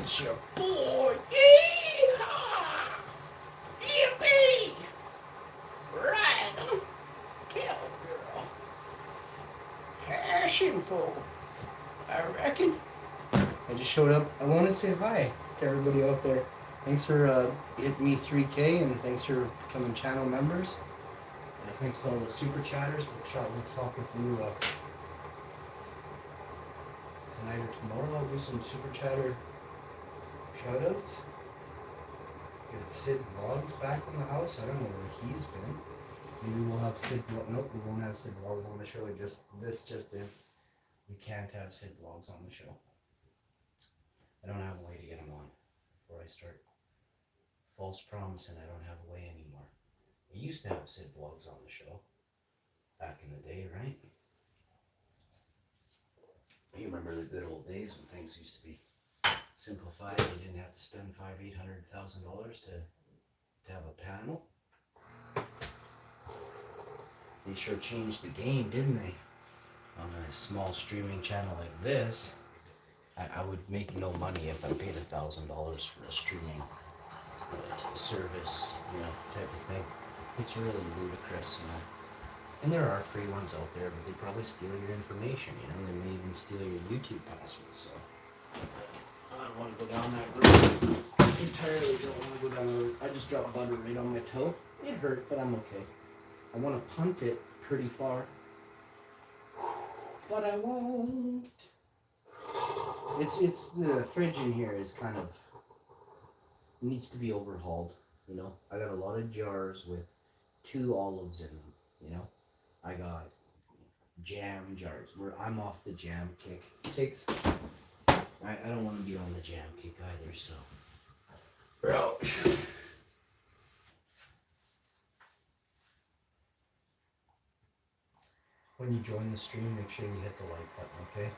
It's your boy. Yeehaw! Yippee! Ride 'em, cowgirl. Passion full, I reckon. I just showed up. I want to say hi to everybody out there. Thanks for hitting me 3K, and thanks for becoming channel members. Thanks to all the super chatters. We'll talk with you tonight or tomorrow. I'll do some super chatter shoutouts. Get Sid Vlogs back in the house. I don't know where he's been. Maybe we'll have Sid Vlogs. Nope, we won't have Sid Vlogs on the show. This just in. We can't have Sid Vlogs on the show. I don't have a way to get him on before I start false promising I don't have a way anymore. We used to have Sid Vlogs on the show back in the day, right? You remember the good old days when things used to be simplified. You didn't have to spend $800,000 to have a panel. They sure changed the game, didn't they? On a small streaming channel like this, I would make no money if I paid $1,000 for a streaming service, type of thing. It's really ludicrous, And there are free ones out there, but they probably steal your information, They may even steal your YouTube password, so I don't want to go down that road. I entirely don't want to go down the road. I just dropped butter right on my toe. It hurt, but I'm okay. I want to punt it pretty far, but I won't. It's the fridge in here is kind of needs to be overhauled. I got a lot of jars with 2 olives in them. I got jam jars where I'm off the jam kick. I don't want to be on the jam kick either, so. Bro. When you join the stream, make sure you hit the like button, okay?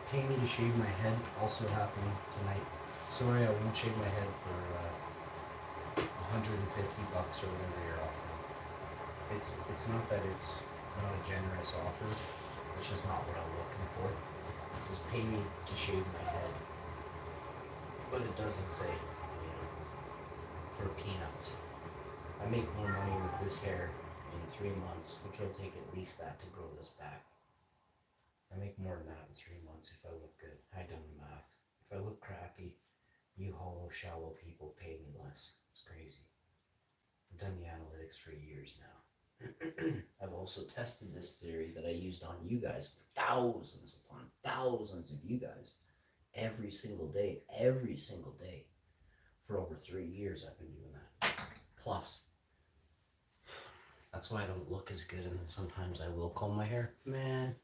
Pay me to shave my head, also happening tonight. Sorry, I won't shave my head for $150 or whatever you're offering. It's not that it's not a generous offer. It's just not what I'm looking for. It says pay me to shave my head, but it doesn't say, for peanuts. I make more money with this hair in 3 months, which will take at least that to grow this back. I make more than that in 3 months if I look good. I done the math. If I look crappy, you hollow, shallow people pay me less. It's crazy. I've done the analytics for years now. I've also tested this theory that I used on you guys, thousands upon thousands of you guys, every single day. For over 3 years I've been doing that. Plus. That's why I don't look as good, and then sometimes I will comb my hair. Man,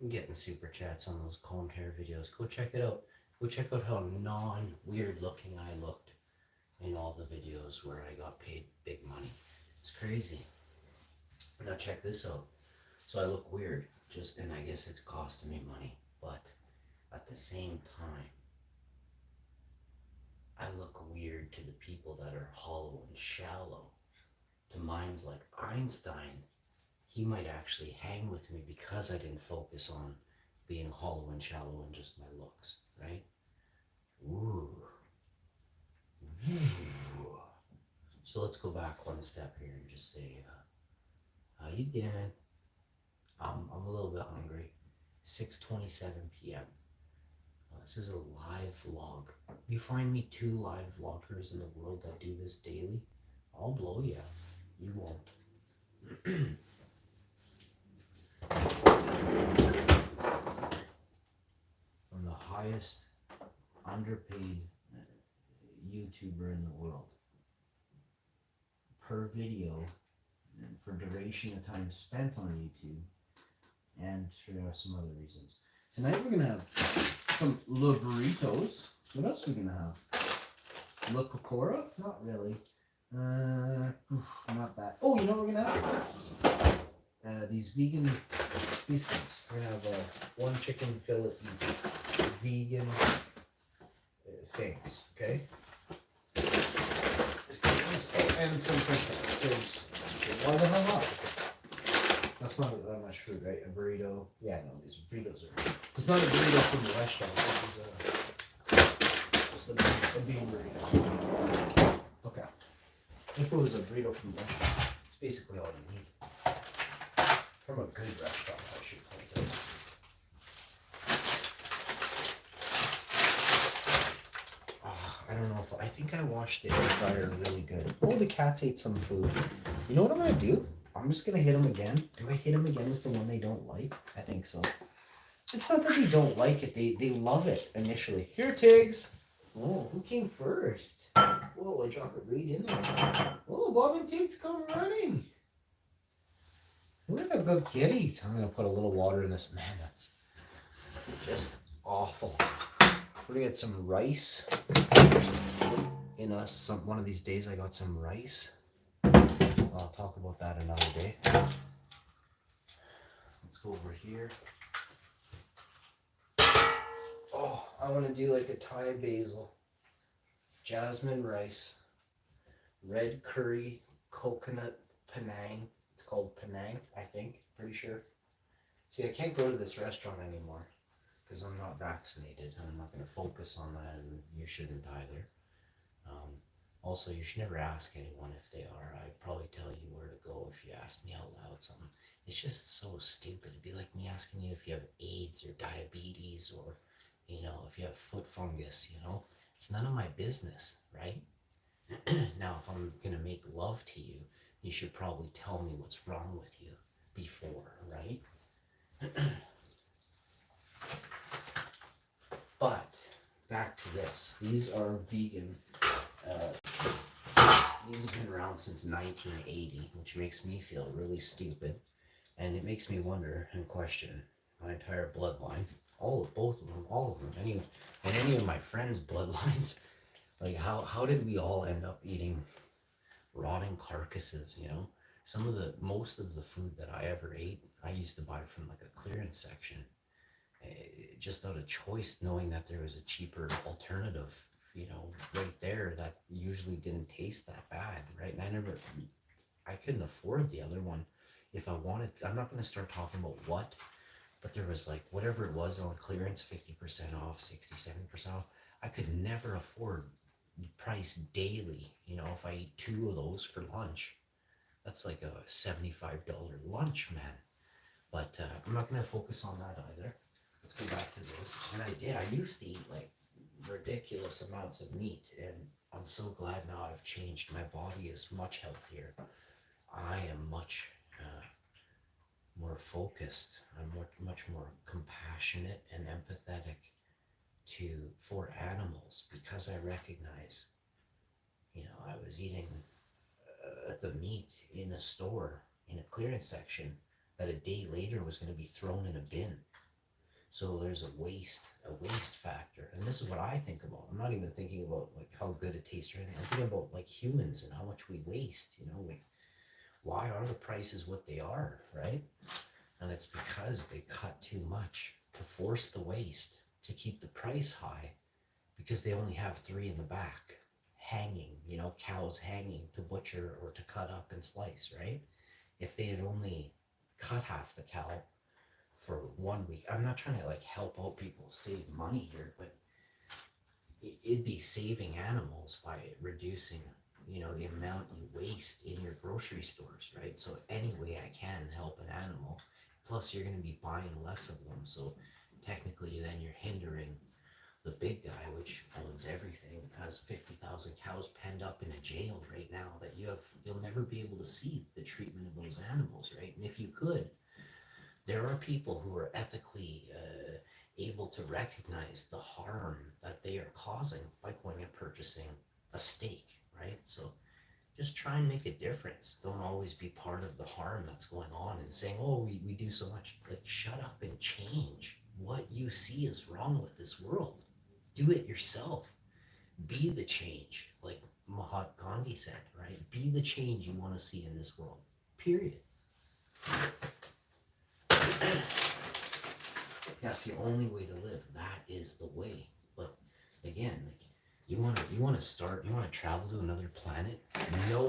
I'm getting super chats on those combed hair videos. Go check it out. Go check out how non-weird looking I looked in all the videos where I got paid big money. It's crazy. Now check this out. So I look weird, and I guess it's costing me money, but at the same time, I look weird to the people that are hollow and shallow. To minds like Einstein, he might actually hang with me because I didn't focus on being hollow and shallow and just my looks, right? Ooh. So let's go back one step here and just say, how you doing? I'm a little bit hungry. 6:27 p.m. This is a live vlog. You find me 2 live vloggers in the world that do this daily, I'll blow you. You won't. I'm the highest underpaid YouTuber in the world. Per video, and for duration of time spent on YouTube, and for some other reasons. Tonight we're gonna have some La Burritos. What else are we gonna have? La Cocora? Not really. Not bad. Oh, you know what we're gonna have? These vegan biscuits. We're gonna have 1 chicken fillet vegan things, okay? And some french fries. Why the hell not? That's it's not that much food, right? A burrito. Yeah, no, these burritos are. It's not a burrito from the restaurant. This is just a bean burrito. Okay. If it was a burrito from the restaurant, it's basically all you need. From a good restaurant, I should point out. I don't know if I think I washed the air fryer really good. Oh, the cats ate some food. You know what I'm gonna do? I'm just gonna hit them again. Do I hit them again with the one they don't like? I think so. It's not that they don't like it. They love it initially. Here, Tiggs. Oh, who came first? Whoa, I dropped it right in there. Oh, Bob and Tiggs come running. Where's the good kitties? I'm gonna put a little water in this. Man, that's just awful. We're gonna get some rice in us. One of these days I got some rice. I'll talk about that another day. Let's go over here. Oh, I want to do like a Thai basil, jasmine rice, red curry, coconut Penang. It's called Penang, I think. Pretty sure. See, I can't go to this restaurant anymore because I'm not vaccinated, and I'm not going to focus on that, and you shouldn't either. Also, you should never ask anyone if they are. I'd probably tell you where to go if you asked me out loud something. It's just so stupid. It'd be like me asking you if you have AIDS or diabetes or, you know, if you have foot fungus, you know. It's none of my business, right? Now, if I'm going to make love to you, you should probably tell me what's wrong with you before, right? But back to this. These are vegan. These have been around since 1980, which makes me feel really stupid, and it makes me wonder and question my entire bloodline, both of them, all of them, any of my friends' bloodlines. Like, how did we all end up eating rotting carcasses? You know, most of the food that I ever ate, I used to buy from like a clearance section, just out of choice, knowing that there was a cheaper alternative, you know, right there, that usually didn't taste that bad, right? And I couldn't afford the other one if I wanted. I'm not going to start talking about what, but there was like whatever it was on clearance, 50% off, 60, 70% off. I could never afford price daily. You know, if I eat 2 of those for lunch, that's like a $75 lunch, man. But I'm not going to focus on that either. Let's go back to this. And I used to eat like ridiculous amounts of meat, and I'm so glad now I've changed. My body is much healthier. I am much more focused. I'm much more compassionate and empathetic for animals, because I recognize, you know, I was eating the meat in a store in a clearance section that a day later was going to be thrown in a bin. So there's a waste factor. And this is what I think about. I'm not even thinking about like how good it tastes or anything. I'm thinking about like humans and how much we waste, you know, like why are the prices what they are, right? And it's because they cut too much to force the waste to keep the price high, because they only have 3 in the back hanging, you know, cows hanging to butcher or to cut up and slice, right? If they had only cut half the cow for 1 week, I'm not trying to like help out people save money here, but it'd be saving animals by reducing, you know, the amount you waste in your grocery stores, right? So any way I can help an animal, plus you're going to be buying less of them, so technically then you're hindering the big guy, which owns everything, has 50,000 cows penned up in a jail right now that you'll never be able to see the treatment of those animals, right? And if you could, there are people who are ethically able to recognize the harm that they are causing by going and purchasing a steak, right? So just try and make a difference. Don't always be part of the harm that's going on and saying, oh, we do so much. Like, shut up and change what you see is wrong with this world. Do it yourself. Be the change, like Mahatma Gandhi said, right? Be the change you want to see in this world, period. That's the only way to live. That is the way. But again, like, You wanna travel to another planet? No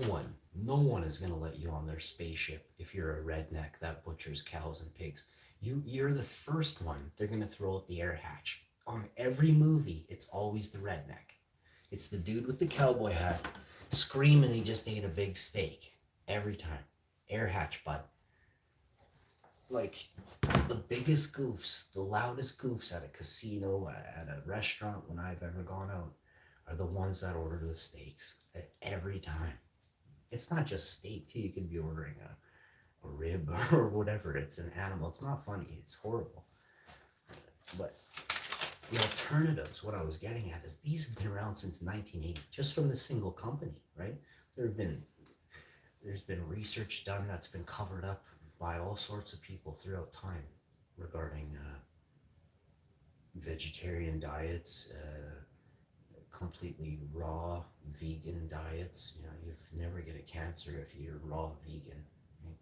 one is gonna let you on their spaceship if you're a redneck that butchers cows and pigs. You're the first one they're gonna throw out the air hatch. On every movie, it's always the redneck. It's the dude with the cowboy hat screaming he just ate a big steak. Every time. Air hatch, bud. Like the biggest goofs, the loudest goofs at a casino, at a restaurant when I've ever gone out, are the ones that order the steaks every time. It's not just steak too. You could be ordering a rib or whatever. It's an animal. It's not funny. It's horrible. But the alternatives, what I was getting at is these have been around since 1980, just from this single company, right? There have been there's been research done that's been covered up by all sorts of people throughout time regarding vegetarian diets, completely raw vegan diets. You know, you never get a cancer if you're raw vegan. Right?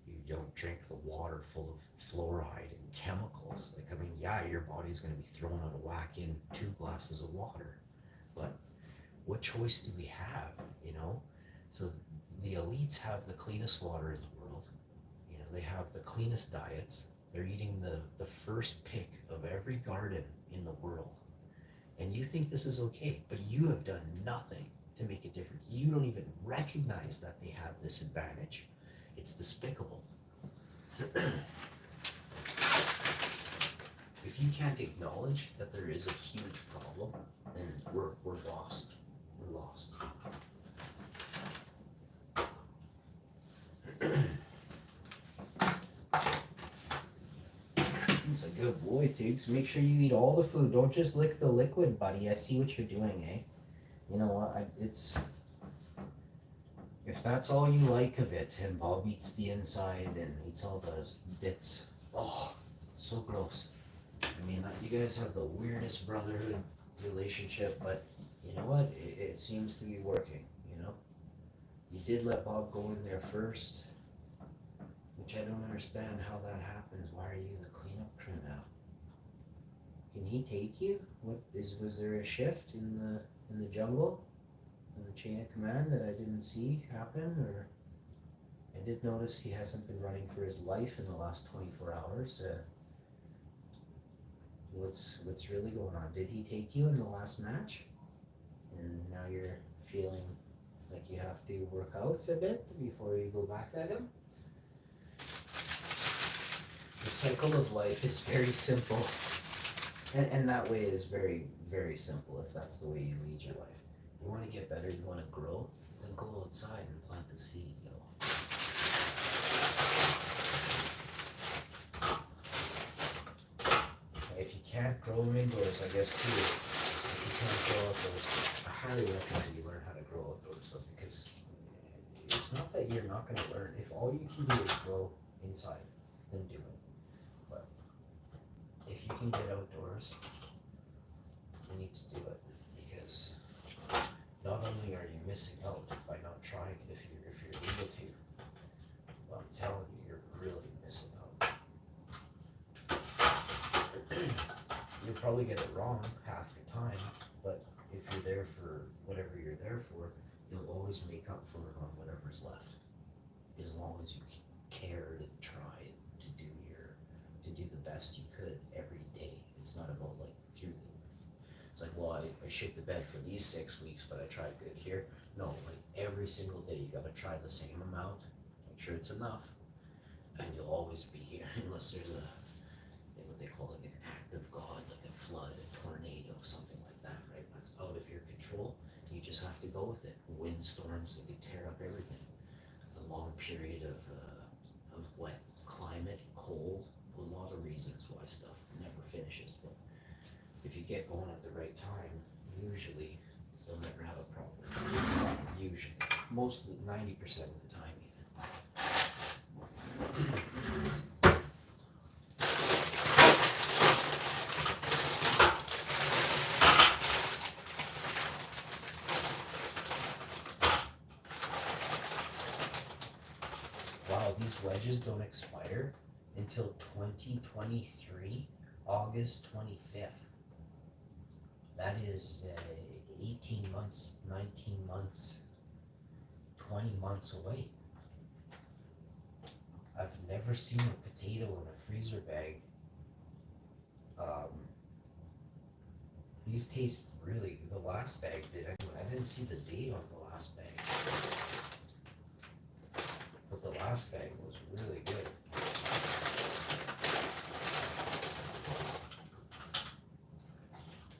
You don't drink the water full of fluoride and chemicals. Like, I mean, yeah, your body's going to be thrown out of whack in 2 glasses of water, but what choice do we have? You know, so the elites have the cleanest water in the world. You know, they have the cleanest diets. They're eating the first pick of every garden in the world. And you think this is okay, but you have done nothing to make it different. You don't even recognize that they have this advantage. It's despicable. If you can't acknowledge that there is a huge problem, then we're lost. We're lost. He's a good boy, Tiggs. Make sure you eat all the food. Don't just lick the liquid, buddy. I see what you're doing, eh? You know what? It's if that's all you like of it, and Bob eats the inside and eats all those bits. Oh, so gross. I mean, you guys have the weirdest brotherhood relationship, but you know what? It seems to be working. You know, you did let Bob go in there first, which I don't understand how that happens. Why are you the cleanup crew now? Can he take you? Was there a shift in the jungle, in the chain of command that I didn't see happen? Or I did notice he hasn't been running for his life in the last 24 hours. What's really going on? Did he take you in the last match? And now you're feeling like you have to work out a bit before you go back at him? The cycle of life is very simple. And that way is very, very simple if that's the way you lead your life. You want to get better, you want to grow, then go outside and plant the seed, yo. If you can't grow them indoors, I guess too, if you can't grow outdoors, I highly recommend you learn how to grow outdoors though, because it's not that you're not going to learn. If all you can do is grow inside, then do it. But if you can get outdoors, you need to do it, because not only are you missing out by not trying it if you're able to, but I'm telling you, you're really missing out. You'll probably get it wrong half the time, but if you're there for whatever you're there for, you'll always make up for it on whatever's left. As long as you cared and tried to do the best you could every day. It's not about like it's like, well, I shit the bed for these 6 weeks, but I tried good here. No, like every single day you gotta try the same amount, make sure it's enough, and you'll always be here unless there's what they call like an act of God, like a flood, a tornado, something like that, right? That's out of your control. You just have to go with it. Windstorms, they can tear up everything. A long period of wet climate, cold, a lot of reasons why stuff never finishes. But if you get going at the right time, usually you'll never have a problem. Usually. Most of the 90% of the time even. Wow, these wedges don't expire until 2023, August 25th. That is 18 months, 19 months, 20 months away. I've never seen a potato in a freezer bag. These taste really, the last bag did anyway. I didn't see the date on the last bag. But the last bag was really good.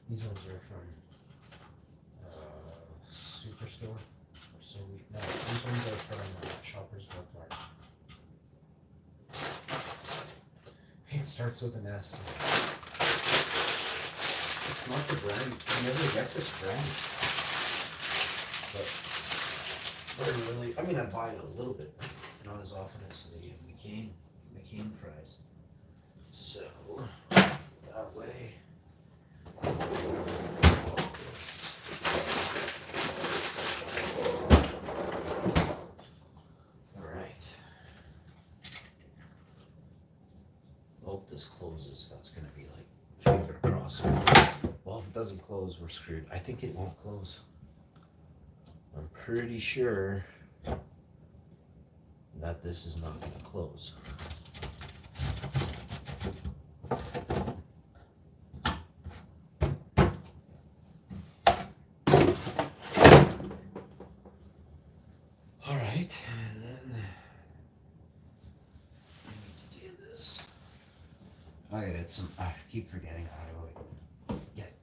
These ones are from Superstore. Or so we, no, these ones are from Shoppers Drug Mart. It starts with an S. It's not the brand. I never get this brand. But really, I mean, I buy it a little bit, not as often as the McCain fries. So that way. Alright. Hope this closes. That's gonna be like finger crossing. Well, if it doesn't close, we're screwed. I think it won't close. I'm pretty sure that this is not gonna close. Alright, and then I need to do this. I gotta get some, I keep forgetting how to like get,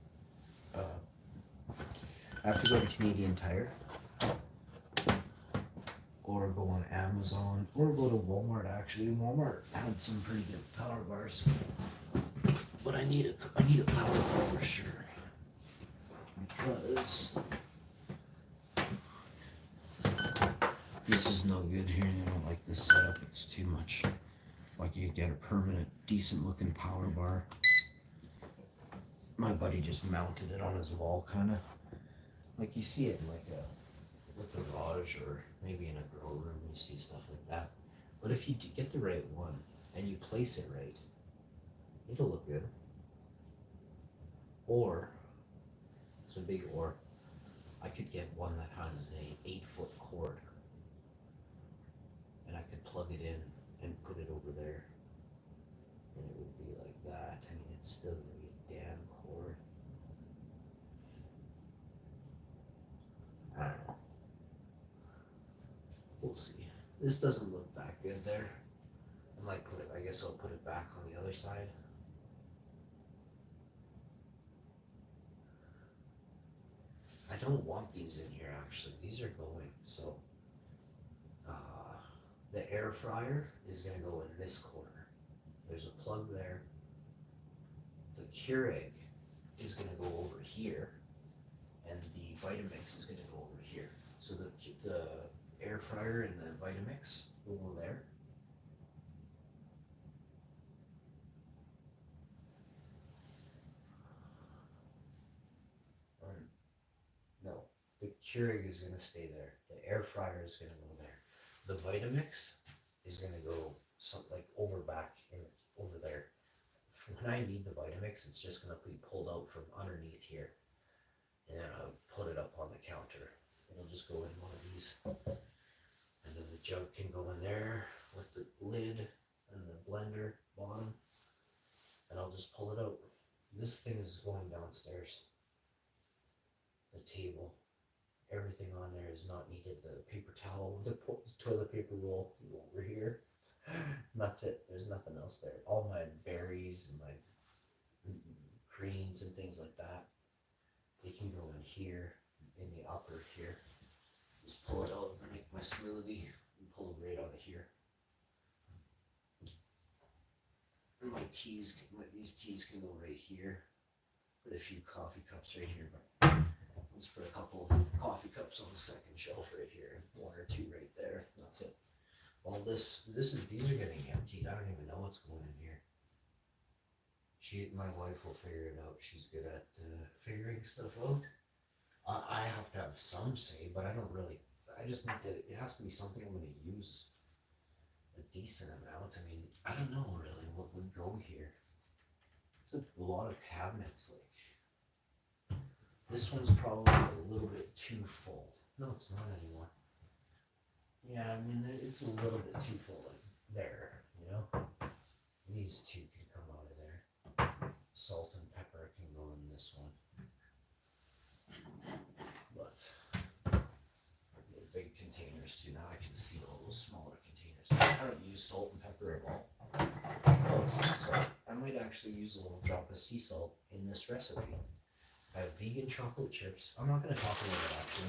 I have to go to Canadian Tire, or go on Amazon, or go to Walmart. Actually, Walmart had some pretty good power bars, but I need a power bar for sure, because this is no good here. I don't like this setup. It's too much. Like, you get a permanent, decent looking power bar. My buddy just mounted it on his wall, kind of like you see it in like a garage, or maybe in a grow room. You see stuff like that. But if you get the right one and you place it right, it'll look good. Or, it's a big or, I could get one that has a 8-foot cord, and I could plug it in and put it over there, and it would be like that. I mean, it's still gonna be a damn cord. I don't know. We'll see. This doesn't look that good there. I might put it, I guess I'll put it back on the other side. I don't want these in here, actually. These are going, so the air fryer is gonna go in this corner. There's a plug there. The Keurig is gonna go over here, and the Vitamix is gonna go over here. So the air fryer and the Vitamix will go there. No, the Keurig is gonna stay there. The air fryer is gonna go there. The Vitamix is gonna go like over back in over there. When I need the Vitamix, it's just gonna be pulled out from underneath here, and then I'll put it up on the counter. It'll just go in one of these, and then the jug can go in there with the lid and the blender bottom, and I'll just pull it out. This thing is going downstairs. The table, everything on there is not needed. The paper towel, the toilet paper roll go over here. That's it. There's nothing else there. All my berries and my greens and things like that, they can go in here, in the upper here. Just pull it out and make my smoothie and pull it right out of here. And my teas, these teas can go right here. Put a few coffee cups right here. Let's put a couple coffee cups on the second shelf right here. 1 or 2 right there. That's it. All these are getting emptied. I don't even know what's going in here. My wife will figure it out. She's good at figuring stuff out. I have to have some say, but I don't really. I just need to. It has to be something I'm going to use a decent amount. I mean, I don't know really what would go here. It's a lot of cabinets, like This one's probably a little bit too full. No, it's not anymore. Yeah, I mean, it's a little bit too full, like there, you know? These two can come out of there. Salt and pepper can go in this one. But the big containers too. Now I can see all those smaller containers. I don't use salt and pepper at all. Oh, sea salt. I might actually use a little drop of sea salt in this recipe. I have vegan chocolate chips. I'm not going to talk about it actually.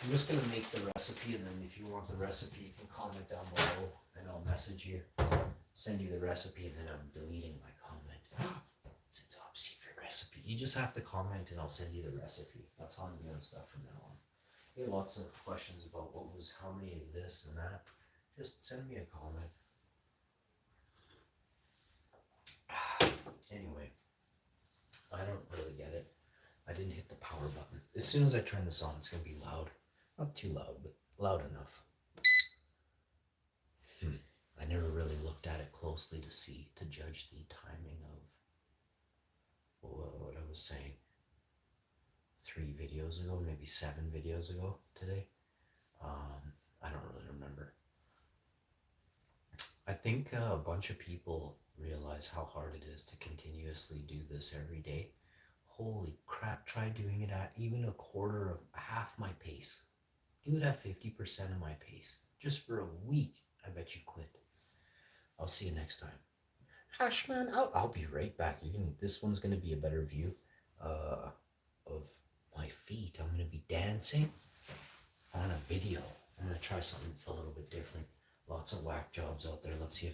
I'm just gonna make the recipe, and then if you want the recipe, you can comment down below, and I'll message you, send you the recipe, and then I'm deleting my comment. It's a top secret recipe. You just have to comment, and I'll send you the recipe. That's how I'm doing stuff from now on. You have lots of questions about how many of this and that. Just send me a comment. Anyway, I don't really get it. I didn't hit the power button. As soon as I turn this on, it's gonna be loud. Not too loud, but loud enough. I never really looked at it closely to judge the timing of what I was saying 3 videos ago, maybe 7 videos ago today. I don't really remember. I think a bunch of people realize how hard it is to continuously do this every day. Holy crap, try doing it at even a quarter of half my pace. Do it at 50% of my pace. Just for a week, I bet you quit. I'll see you next time. Hashman, I'll be right back. This one's gonna be a better view of my feet. I'm gonna be dancing on a video. I'm gonna try something a little bit different. Lots of whack jobs out there. Let's see if